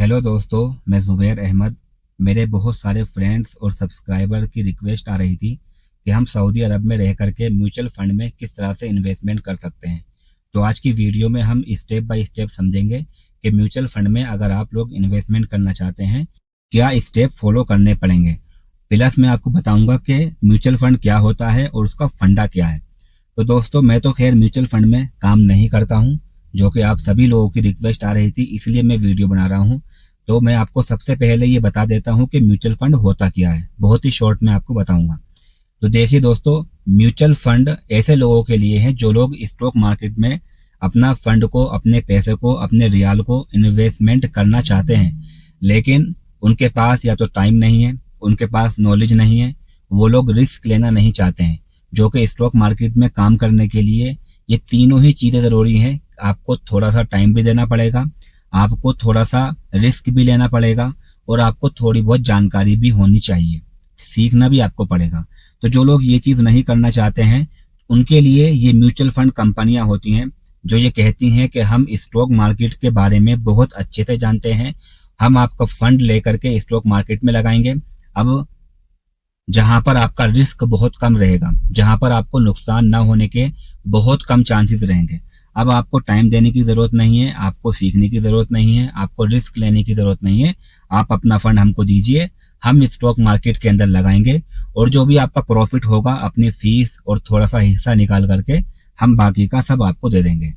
Hello दोस्तों, मैं ज़ुबैर अहमद। मेरे बहुत सारे फ्रेंड्स और सब्सक्राइबर की रिक्वेस्ट आ रही थी कि हम सऊदी अरब में रह करके म्यूचुअल फंड में किस तरह से इन्वेस्टमेंट कर सकते हैं। तो आज की वीडियो में हम स्टेप बाय स्टेप समझेंगे कि म्यूचुअल फंड में अगर आप लोग इन्वेस्टमेंट करना चाहते हैं क्या स्टेप फॉलो करने पड़ेंगे। प्लस मैं आपको बताऊंगा कि म्यूचुअल फंड क्या होता है और उसका फंडा क्या है। तो दोस्तों, मैं तो खैर म्यूचुअल फंड में काम नहीं करता हूं, जो कि आप सभी लोगों की रिक्वेस्ट आ रही थी, इसलिए मैं वीडियो बना रहा हूं। तो मैं आपको सबसे पहले ये बता देता हूं कि म्यूचुअल फंड होता क्या है, बहुत ही शॉर्ट में आपको बताऊंगा। तो देखिए दोस्तों, म्यूचुअल फंड ऐसे लोगों के लिए है जो लोग स्टॉक मार्केट में अपना फंड को, अपने पैसे को, अपने रियाल को इन्वेस्टमेंट करना चाहते हैं, लेकिन उनके पास या तो टाइम नहीं है, उनके पास नॉलेज नहीं है, वो लोग रिस्क लेना नहीं चाहते हैं। जो कि स्टॉक मार्केट में काम करने के लिए ये तीनों ही चीजें जरूरी हैं। आपको थोड़ा सा टाइम भी देना पड़ेगा, आपको थोड़ा सा रिस्क भी लेना पड़ेगा और आपको थोड़ी बहुत जानकारी भी होनी चाहिए, सीखना भी आपको पड़ेगा। तो जो लोग ये चीज नहीं करना चाहते हैं उनके लिए ये म्यूचुअल फंड कंपनियां होती हैं जो ये कहती हैं कि हम स्टॉक मार्केट के बारे में बहुत अच्छे से जानते हैं, हम आपका फंड लेकर के स्टॉक मार्केट में लगाएंगे। अब जहां पर आपका रिस्क बहुत कम रहेगा, जहां पर आपको नुकसान ना होने के बहुत कम चांसेस रहेंगे। अब आपको टाइम देने की जरूरत नहीं है, आपको सीखने की जरूरत नहीं है, आपको रिस्क लेने की जरूरत नहीं है। आप अपना फंड हमको दीजिए, हम स्टॉक मार्केट के अंदर लगाएंगे और जो भी आपका प्रॉफिट होगा अपनी फीस और थोड़ा सा हिस्सा निकाल करके हम बाकी का सब आपको दे देंगे।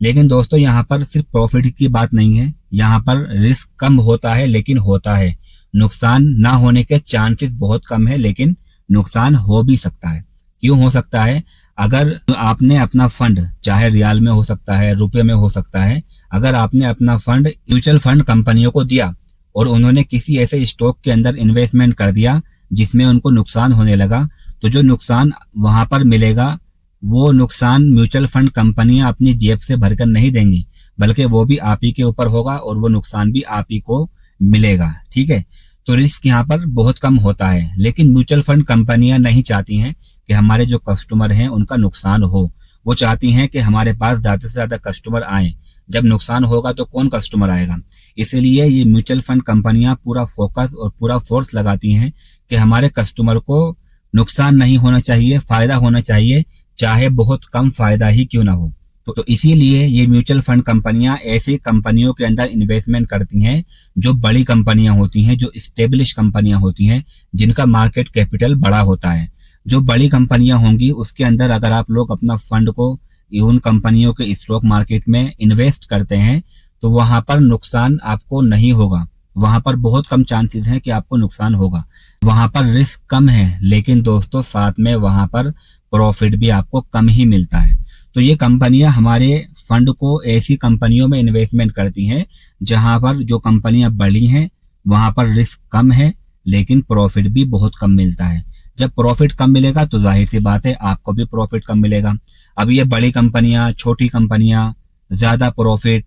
लेकिन दोस्तों, यहाँ पर सिर्फ प्रॉफिट की बात नहीं है, यहाँ पर रिस्क कम होता है लेकिन होता है। नुकसान ना होने के चांसेस बहुत कम है, लेकिन नुकसान हो भी सकता है। क्यों हो सकता है? अगर आपने अपना फंड, चाहे रियाल में हो सकता है, रुपए में हो सकता है, अगर आपने अपना फंड म्यूचुअल फंड कंपनियों को दिया और उन्होंने किसी ऐसे स्टॉक के अंदर इन्वेस्टमेंट कर दिया जिसमें उनको नुकसान होने लगा, तो जो नुकसान वहां पर मिलेगा वो नुकसान म्यूचुअल फंड कंपनियां अपनी जेब से भरकर नहीं देंगी, बल्कि वो भी आप ही के ऊपर होगा और वो नुकसान भी आप ही को मिलेगा। ठीक है, तो रिस्क यहाँ पर बहुत कम होता है। लेकिन म्यूचुअल फंड कंपनियां नहीं चाहती हैं कि हमारे जो कस्टमर हैं उनका नुकसान हो, वो चाहती हैं कि हमारे पास ज्यादा से ज्यादा कस्टमर आए। जब नुकसान होगा तो कौन कस्टमर आएगा? इसीलिए ये म्यूचुअल फंड कंपनियां पूरा फोकस और पूरा फोर्स लगाती हैं कि हमारे कस्टमर को नुकसान नहीं होना चाहिए, फायदा होना चाहिए, चाहे बहुत कम फायदा ही क्यों ना हो। तो इसीलिए ये म्यूचुअल फंड कंपनियां ऐसी कंपनियों के अंदर इन्वेस्टमेंट करती हैं जो बड़ी कंपनियां होती हैं, जो स्टेब्लिश कंपनियां होती हैं, जिनका मार्केट कैपिटल बड़ा होता है। जो बड़ी कंपनियां होंगी उसके अंदर अगर आप लोग अपना फंड को उन कंपनियों के स्टॉक मार्केट में इन्वेस्ट करते हैं तो वहां पर नुकसान आपको नहीं होगा, वहां पर बहुत कम चांसेस हैं कि आपको नुकसान होगा। वहां पर रिस्क कम है, लेकिन दोस्तों साथ में वहां पर प्रॉफिट भी आपको कम ही मिलता है। तो ये कंपनियां हमारे फंड को ऐसी कंपनियों में इन्वेस्टमेंट करती हैं जहां पर जो कंपनियां बड़ी हैं वहां पर रिस्क कम है लेकिन प्रॉफिट भी बहुत कम मिलता है। जब प्रॉफिट कम मिलेगा तो जाहिर सी बात है आपको भी प्रॉफिट कम मिलेगा। अब ये बड़ी कंपनियां, छोटी कंपनियां, ज्यादा प्रॉफिट,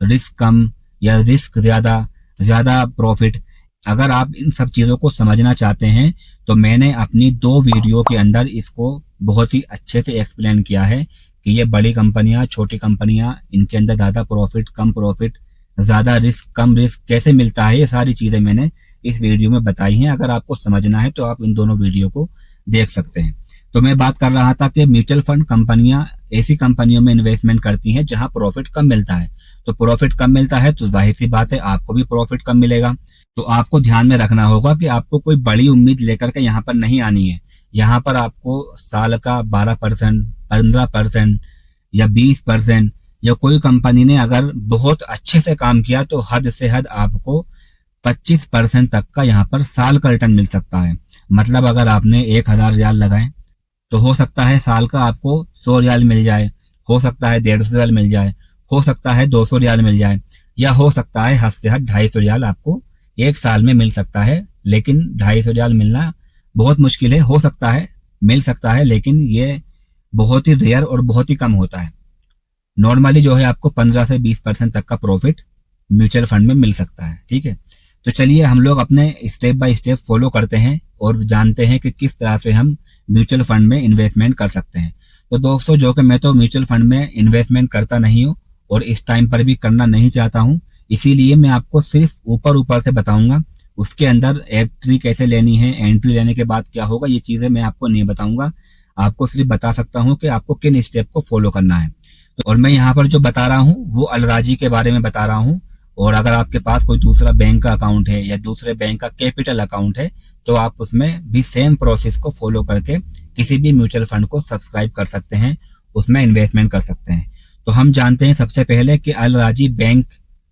रिस्क कम या रिस्क ज्यादा, ज्यादा प्रॉफिट, अगर आप इन सब चीजों को समझना चाहते हैं तो मैंने अपनी 2 वीडियो के अंदर इसको बहुत ही अच्छे से एक्सप्लेन किया है कि ये बड़ी कंपनियां, छोटी कंपनियां, इनके अंदर ज्यादा प्रॉफिट, कम प्रॉफिट, ज्यादा रिस्क, कम रिस्क कैसे मिलता है, ये सारी चीजें मैंने इस वीडियो में बताई हैं। अगर आपको समझना है तो आप इन दोनों वीडियो को देख सकते हैं। तो मैं बात कर रहा था कि म्यूचुअल फंड कंपनियां ऐसी कंपनियों में इन्वेस्टमेंट करती हैं जहां प्रॉफिट कम मिलता है। तो प्रॉफिट कम मिलता है तो जाहिर सी बात है आपको भी प्रॉफिट कम मिलेगा। तो आपको ध्यान में रखना होगा कि आपको कोई बड़ी उम्मीद लेकर के यहाँ पर नहीं आनी है। यहाँ पर आपको साल का 12%, 15% या 20%, या कोई कंपनी ने अगर बहुत अच्छे से काम किया तो हद से हद आपको 25% तक का यहाँ पर साल का रिटर्न मिल सकता है। मतलब अगर आपने 1000 रियाल लगाए तो हो सकता है साल का आपको 100 रियाल मिल जाए, हो सकता है 150 रियाल मिल जाए, हो सकता है 200 रियाल मिल जाए, या हो सकता है हद से हद 250 रियाल आपको एक साल में मिल सकता है। लेकिन 250 रियाल मिलना बहुत मुश्किल है। हो सकता है, मिल सकता है, लेकिन ये बहुत ही रेयर और बहुत ही कम होता है। नॉर्मली जो है आपको 15 से 20% तक का प्रॉफिट म्यूचुअल फंड में मिल सकता है। ठीक है, तो चलिए हम लोग अपने स्टेप बाय स्टेप फॉलो करते हैं और जानते हैं कि किस तरह से हम म्यूचुअल फंड में इन्वेस्टमेंट कर सकते हैं। तो दोस्तों, जो कि मैं तो म्यूचुअल फंड में इन्वेस्टमेंट करता नहीं हूँ और इस टाइम पर भी करना नहीं चाहता हूँ, इसीलिए मैं आपको सिर्फ ऊपर ऊपर से बताऊंगा। उसके अंदर एंट्री कैसे लेनी है, एंट्री लेने के बाद क्या होगा, ये चीजें मैं आपको नहीं बताऊंगा। आपको सिर्फ बता सकता हूँ कि आपको किन स्टेप को फॉलो करना है। और मैं यहाँ पर जो बता रहा हूँ वो अलराजी के बारे में बता रहा हूँ। और अगर आपके पास कोई दूसरा बैंक का अकाउंट है या दूसरे बैंक का कैपिटल अकाउंट है तो आप उसमें भी सेम प्रोसेस को फॉलो करके किसी भी म्यूचुअल फंड को सब्सक्राइब कर सकते हैं, उसमें इन्वेस्टमेंट कर सकते हैं। तो हम जानते हैं सबसे पहले कि अलराजी बैंक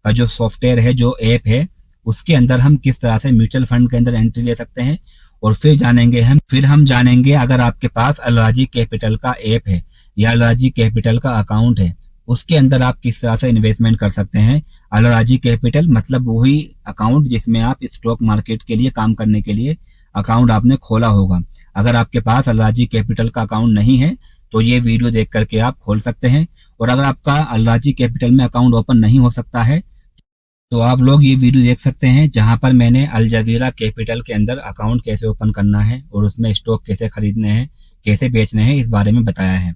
का जो सॉफ्टवेयर है, जो ऐप है, उसके अंदर हम किस तरह से म्यूचुअल फंड के अंदर एंट्री ले सकते हैं। और फिर हम जानेंगे अगर आपके पास अलराजी कैपिटल का ऐप है या अलराजी कैपिटल का अकाउंट है, उसके अंदर आप किस तरह से इन्वेस्टमेंट कर सकते हैं। अलराजी कैपिटल मतलब वही अकाउंट जिसमें आप स्टॉक मार्केट के लिए काम करने के लिए अकाउंट आपने खोला होगा। अगर आपके पास अलराजी कैपिटल का अकाउंट नहीं है तो ये वीडियो देख करके आप खोल सकते हैं। और अगर आपका अलराजी कैपिटल में अकाउंट ओपन नहीं हो सकता है तो आप लोग ये वीडियो देख सकते हैं जहां पर मैंने अल जजीरा कैपिटल के अंदर अकाउंट कैसे ओपन करना है और उसमें स्टॉक कैसे खरीदने हैं, कैसे बेचने हैं, इस बारे में बताया है।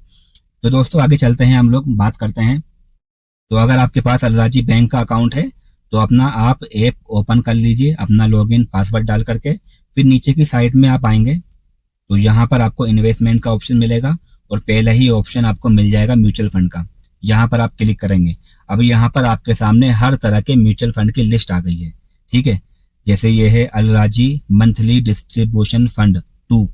तो दोस्तों आगे चलते हैं, हम लोग बात करते हैं। तो अगर आपके पास अलराजी बैंक का अकाउंट है तो अपना आप ऐप ओपन कर लीजिए, अपना लॉगिन पासवर्ड डाल करके। फिर नीचे की साइड में आप आएंगे तो यहाँ पर आपको इन्वेस्टमेंट का ऑप्शन मिलेगा और पहला ही ऑप्शन आपको मिल जाएगा म्यूचुअल फंड का। यहाँ पर आप क्लिक करेंगे। अब यहाँ पर आपके सामने हर तरह के म्यूचुअल फंड की लिस्ट आ गई है, ठीक है। जैसे ये है अलराजी मंथली डिस्ट्रीब्यूशन फंड 2,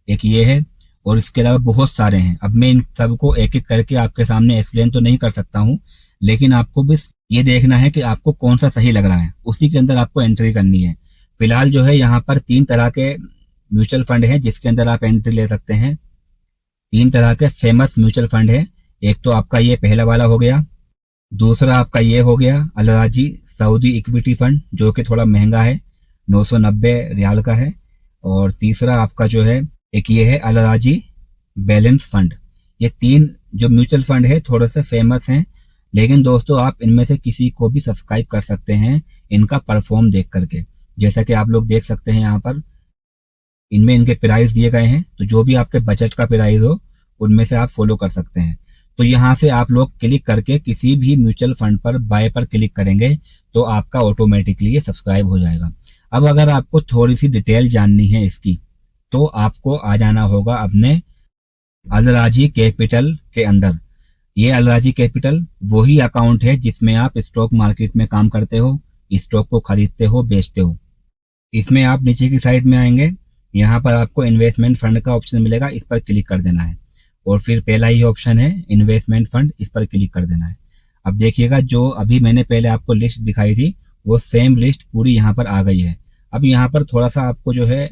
एक ये है, और इसके अलावा बहुत सारे हैं। अब मैं इन सबको एक एक करके आपके सामने एक्सप्लेन तो नहीं कर सकता हूँ, लेकिन आपको बस ये देखना है कि आपको कौन सा सही लग रहा है, उसी के अंदर आपको एंट्री करनी है। फिलहाल जो है यहाँ पर 3 तरह के म्यूचुअल फंड है जिसके अंदर आप एंट्री ले सकते हैं। 3 तरह के फेमस म्यूचुअल फंड है। एक तो आपका ये पहला वाला हो गया, दूसरा आपका ये हो गया अलराजी सऊदी इक्विटी फंड जो कि थोड़ा महंगा है, 990 रियाल का है। और तीसरा आपका जो है एक ये है अलराजी बैलेंस फंड। ये 3 जो म्यूचुअल फंड है थोड़े से फेमस हैं, लेकिन दोस्तों आप इनमें से किसी को भी सब्सक्राइब कर सकते हैं इनका परफॉर्म देख करके। जैसा कि आप लोग देख सकते हैं यहाँ पर इनमें इनके प्राइस दिए गए हैं, तो जो भी आपके बजट का प्राइस हो उनमें से आप फॉलो कर सकते हैं। तो यहाँ से आप लोग क्लिक करके किसी भी म्यूचुअल फंड पर बाय पर क्लिक करेंगे तो आपका ऑटोमेटिकली ये सब्सक्राइब हो जाएगा। अब अगर आपको थोड़ी सी डिटेल जाननी है इसकी तो आपको आ जाना होगा अपने अलराजी कैपिटल के अंदर। ये अलराजी कैपिटल वही अकाउंट है जिसमें आप स्टॉक मार्केट में काम करते हो, स्टॉक को खरीदते हो, बेचते हो। इसमें आप नीचे की साइड में आएंगे, यहाँ पर आपको इन्वेस्टमेंट फंड का ऑप्शन मिलेगा, इस पर क्लिक कर देना है। और फिर पहला ही ऑप्शन है इन्वेस्टमेंट फंड, इस पर क्लिक कर देना है। अब देखिएगा जो अभी मैंने पहले आपको लिस्ट दिखाई थी वो सेम लिस्ट पूरी यहाँ पर आ गई है। अब यहाँ पर थोड़ा सा आपको जो है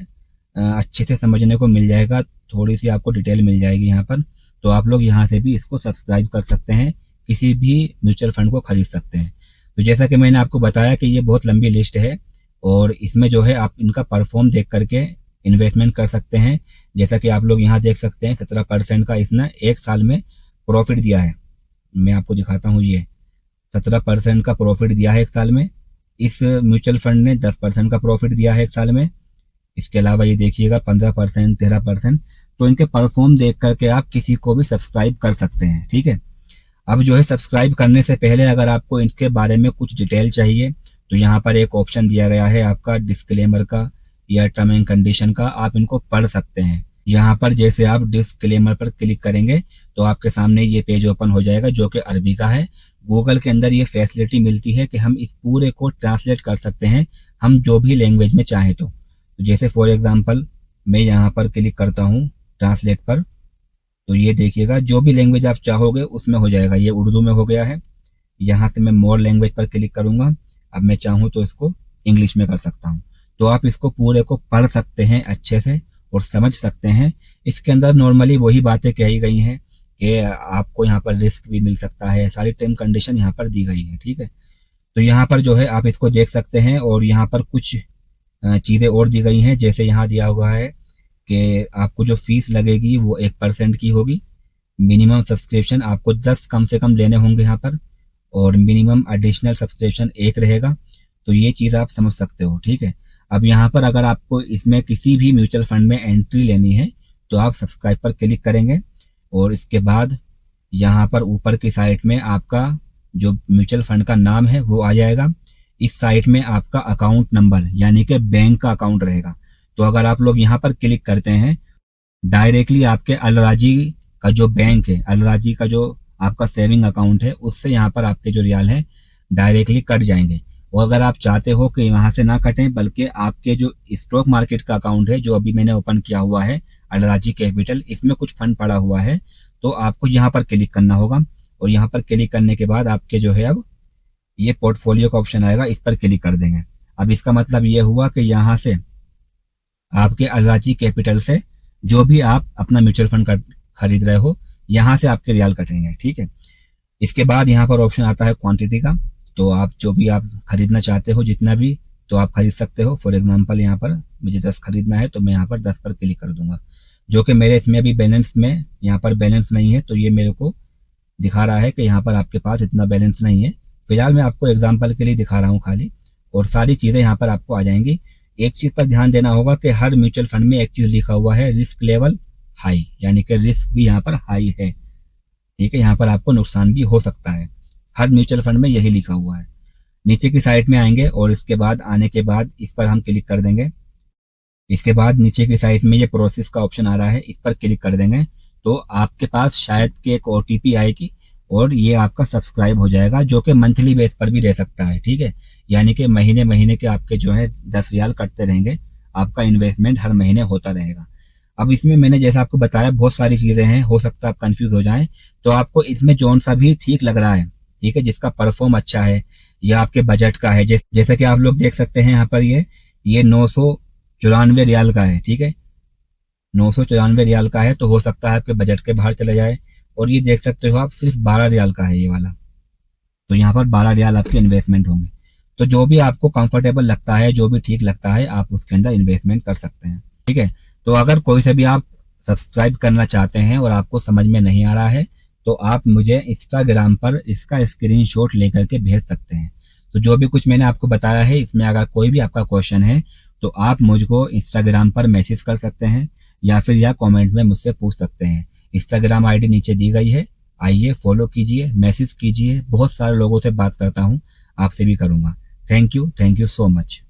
अच्छे से समझने को मिल जाएगा, थोड़ी सी आपको डिटेल मिल जाएगी यहाँ पर। तो आप लोग यहाँ से भी इसको सब्सक्राइब कर सकते हैं, किसी भी म्यूचुअल फंड को खरीद सकते हैं। तो जैसा कि मैंने आपको बताया कि ये बहुत लंबी लिस्ट है और इसमें जो है आप इनका परफॉर्म देख करके इन्वेस्टमेंट कर सकते हैं। जैसा कि आप लोग यहाँ देख सकते हैं 17% का इसने 1 साल में प्रॉफिट दिया है। मैं आपको दिखाता हूँ, ये 17% का प्रॉफिट दिया है 1 साल में। इस म्यूचुअल फंड ने 10% का प्रॉफिट दिया है 1 साल में। इसके अलावा ये देखिएगा 15%, 13%। तो इनके परफॉर्म देख करके आप किसी को भी सब्सक्राइब कर सकते हैं, ठीक है। अब जो है सब्सक्राइब करने से पहले अगर आपको इनके बारे में कुछ डिटेल चाहिए तो यहाँ पर एक ऑप्शन दिया गया है आपका डिस्क्लेमर का या टर्म एंड कंडीशन का, आप इनको पढ़ सकते हैं। यहाँ पर जैसे आप डिस्क्लेमर पर क्लिक करेंगे तो आपके सामने ये पेज ओपन हो जाएगा जो कि अरबी का है। गूगल के अंदर ये फैसिलिटी मिलती है कि हम इस पूरे को ट्रांसलेट कर सकते हैं हम जो भी लैंग्वेज में चाहें। तो जैसे फॉर एग्जांपल मैं यहाँ पर क्लिक करता हूँ ट्रांसलेट पर, तो ये देखिएगा जो भी लैंग्वेज आप चाहोगे उसमें हो जाएगा। ये उर्दू में हो गया है। यहाँ से मैं मोर लैंग्वेज पर क्लिक करूंगा। अब मैं चाहूँ तो इसको इंग्लिश में कर सकता हूँ। तो आप इसको पूरे को पढ़ सकते हैं अच्छे से और समझ सकते हैं। इसके अंदर नॉर्मली वही बातें कही गई हैं कि आपको यहाँ पर रिस्क भी मिल सकता है, सारी टर्म कंडीशन यहाँ पर दी गई है, ठीक है। तो यहाँ पर जो है आप इसको देख सकते हैं और यहाँ पर कुछ चीज़ें और दी गई हैं। जैसे यहाँ दिया हुआ है कि आपको जो फीस लगेगी वो 1% की होगी। मिनिमम सब्सक्रिप्शन आपको 10 कम से कम लेने होंगे यहाँ पर, और मिनिमम एडिशनल सब्सक्रिप्शन 1 रहेगा। तो ये चीज़ आप समझ सकते हो, ठीक है। अब यहाँ पर अगर आपको इसमें किसी भी म्यूचुअल फंड में एंट्री लेनी है तो आप सब्सक्राइब पर क्लिक करेंगे और इसके बाद यहाँ पर ऊपर की साइड में आपका जो म्यूचुअल फंड का नाम है वो आ जाएगा। इस साइट में आपका अकाउंट नंबर यानी कि बैंक का अकाउंट रहेगा। तो अगर आप लोग यहाँ पर क्लिक करते हैं, डायरेक्टली आपके अलराजी का जो बैंक है, अलराजी का जो आपका सेविंग अकाउंट है, उससे यहाँ पर आपके जो रियाल है डायरेक्टली कट जाएंगे। और अगर आप चाहते हो कि वहां से ना कटें, बल्कि आपके जो स्टॉक मार्केट का अकाउंट है जो अभी मैंने ओपन किया हुआ है अलराजी कैपिटल, इसमें कुछ फंड पड़ा हुआ है, तो आपको यहाँ पर क्लिक करना होगा। और यहाँ पर क्लिक करने के बाद आपके जो है अब ये पोर्टफोलियो का ऑप्शन आएगा, इस पर क्लिक कर देंगे। अब इसका मतलब ये हुआ कि यहाँ से आपके अलराजी कैपिटल से जो भी आप अपना म्यूचुअल फंड खरीद रहे हो, यहाँ से आपके रियाल कटेंगे। ठीक है। इसके बाद यहाँ पर ऑप्शन आता है क्वांटिटी का। तो आप जो भी आप खरीदना चाहते हो, जितना भी, तो आप खरीद सकते हो। फॉर एग्जांपल यहाँ पर मुझे 10 खरीदना है, तो मैं यहाँ पर 10 पर क्लिक कर दूंगा, जो कि मेरे इसमें अभी बैलेंस में यहाँ पर बैलेंस नहीं है, तो ये मेरे को दिखा रहा है कि यहाँ पर आपके पास इतना बैलेंस नहीं है। फिलहाल मैं आपको एग्जाम्पल के लिए दिखा रहा हूँ खाली, और सारी चीज़ें यहाँ पर आपको आ जाएंगी। एक चीज़ पर ध्यान देना होगा कि हर म्यूचुअल फंड में एक चीज़ लिखा हुआ है, रिस्क लेवल हाई, यानी कि रिस्क भी यहाँ पर हाई है। ठीक है, यहाँ पर आपको नुकसान भी हो सकता है, हर म्यूचुअल फंड में यही लिखा हुआ है। नीचे की साइड में आएंगे और इसके बाद आने के बाद इस पर हम क्लिक कर देंगे। इसके बाद नीचे की साइड में ये प्रोसेस का ऑप्शन आ रहा है, इस पर क्लिक कर देंगे तो आपके पास शायद कि एक ओटीपी आएगी और ये आपका सब्सक्राइब हो जाएगा, जो कि मंथली बेस पर भी रह सकता है। ठीक है, यानी कि महीने महीने के आपके जो है 10 रियाल कटते रहेंगे, आपका इन्वेस्टमेंट हर महीने होता रहेगा। अब इसमें मैंने जैसा आपको बताया बहुत सारी चीजें हैं, हो सकता है आप कंफ्यूज हो जाएं, तो आपको इसमें जौन सा भी ठीक लग रहा है, ठीक है, जिसका परफॉर्म अच्छा है या आपके बजट का है, जैसे कि आप लोग देख सकते हैं यहाँ पर ये 994 रियाल का है। ठीक है, 994 रियाल का है, तो हो सकता है आपके बजट के बाहर चले जाए। और ये देख सकते हो आप सिर्फ 12 रियाल का है ये वाला, तो यहाँ पर 12 रियाल आपके इन्वेस्टमेंट होंगे। तो जो भी आपको कंफर्टेबल लगता है, जो भी ठीक लगता है, आप उसके अंदर इन्वेस्टमेंट कर सकते हैं। ठीक है, तो अगर कोई से भी आप सब्सक्राइब करना चाहते हैं और आपको समझ में नहीं आ रहा है, तो आप मुझे इंस्टाग्राम पर इसका स्क्रीनशॉट लेकर के भेज सकते हैं। तो जो भी कुछ मैंने आपको बताया है, इसमें अगर कोई भी आपका क्वेश्चन है तो आप मुझको इंस्टाग्राम पर मैसेज कर सकते हैं, या फिर या कमेंट में मुझसे पूछ सकते हैं। इंस्टाग्राम आईडी नीचे दी गई है, आइए फॉलो कीजिए, मैसेज कीजिए। बहुत सारे लोगों से बात करता हूँ, आपसे भी करूँगा। Thank you so much.